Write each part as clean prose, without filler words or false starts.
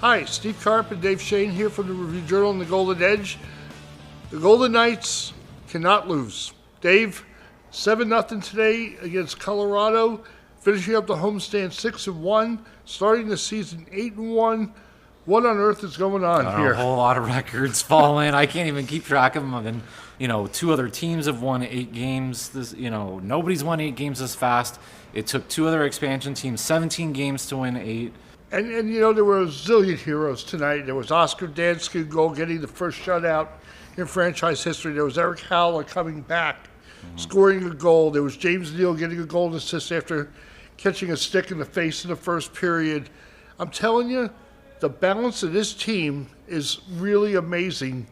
Hi, Steve Carp and Dave Schoen here from the Review Journal and the Golden Edge. The Golden Knights cannot lose. Dave, 7-0 today against Colorado, finishing up the homestand 6-1, starting the season 8-1. What on earth is going on here? A whole lot of records falling. I can't even keep track of them. And, two other teams have won 8 games. Nobody's won 8 games this fast. It took 2 other expansion teams 17 games to win 8. And there were a zillion heroes tonight. There was Oscar Dansk in goal, getting the first shutout in franchise history. There was Eric Howler coming back, scoring a goal. There was James Neal getting a goal and assist after catching a stick in the face in the first period. I'm telling you, the balance of this team is really amazing,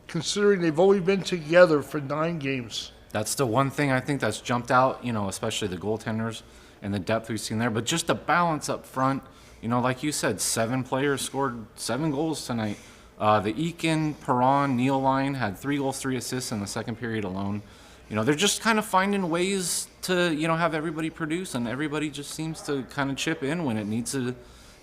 considering they've only been together for 9 games. That's the one thing I think that's jumped out, especially the goaltenders and the depth we've seen there. But just the balance up front. Like you said, 7 players scored 7 goals tonight. The Eakin, Perron, Neal line had 3 goals, 3 assists in the second period alone. They're just kind of finding ways to, have everybody produce, and everybody just seems to kind of chip in when it needs to,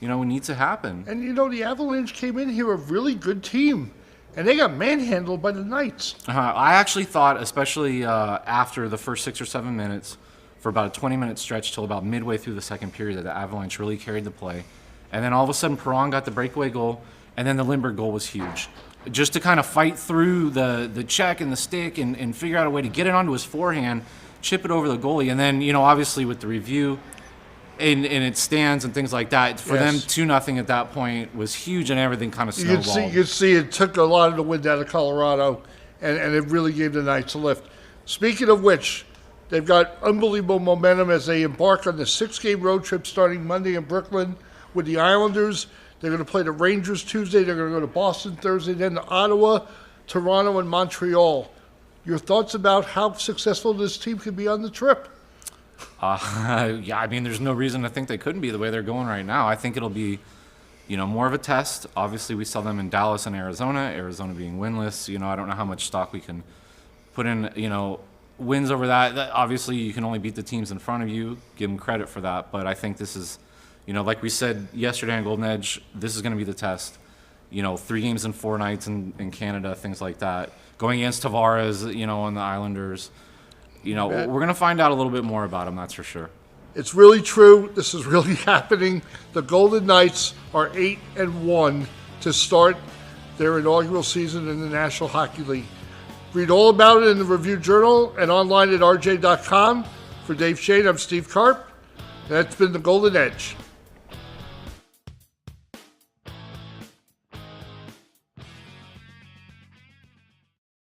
needs to happen. And, the Avalanche came in here a really good team, and they got manhandled by the Knights. I actually thought, especially after the first 6 or 7 minutes, for about a 20-minute stretch till about midway through the second period, that the Avalanche really carried the play. And then all of a sudden, Perron got the breakaway goal, and then the Lindbergh goal was huge. Just to kind of fight through the check and the stick and figure out a way to get it onto his forehand, chip it over the goalie. And then, obviously with the review and it stands and things like that, for them 2-0 at that point was huge, and everything kind of snowballed. You could see it took a lot of the wind out of Colorado, and it really gave the Knights a lift. Speaking of which, they've got unbelievable momentum as they embark on the 6-game road trip starting Monday in Brooklyn with the Islanders. They're going to play the Rangers Tuesday. They're going to go to Boston Thursday, then to Ottawa, Toronto, and Montreal. Your thoughts about how successful this team could be on the trip? There's no reason to think they couldn't be the way they're going right now. I think it'll be, more of a test. Obviously, we saw them in Dallas and Arizona being winless. I don't know how much stock we can put in, wins over that. Obviously, you can only beat the teams in front of you. Give them credit for that. But I think this is, like we said yesterday on Golden Edge, this is going to be the test. 3 games in 4 nights in Canada, things like that. Going against Tavares, on the Islanders. We're going to find out a little bit more about them, that's for sure. It's really true. This is really happening. The Golden Knights are 8-1 to start their inaugural season in the National Hockey League. Read all about it in the Review Journal and online at rj.com. For Dave Schoen, I'm Steve Carp. That's been the Golden Edge.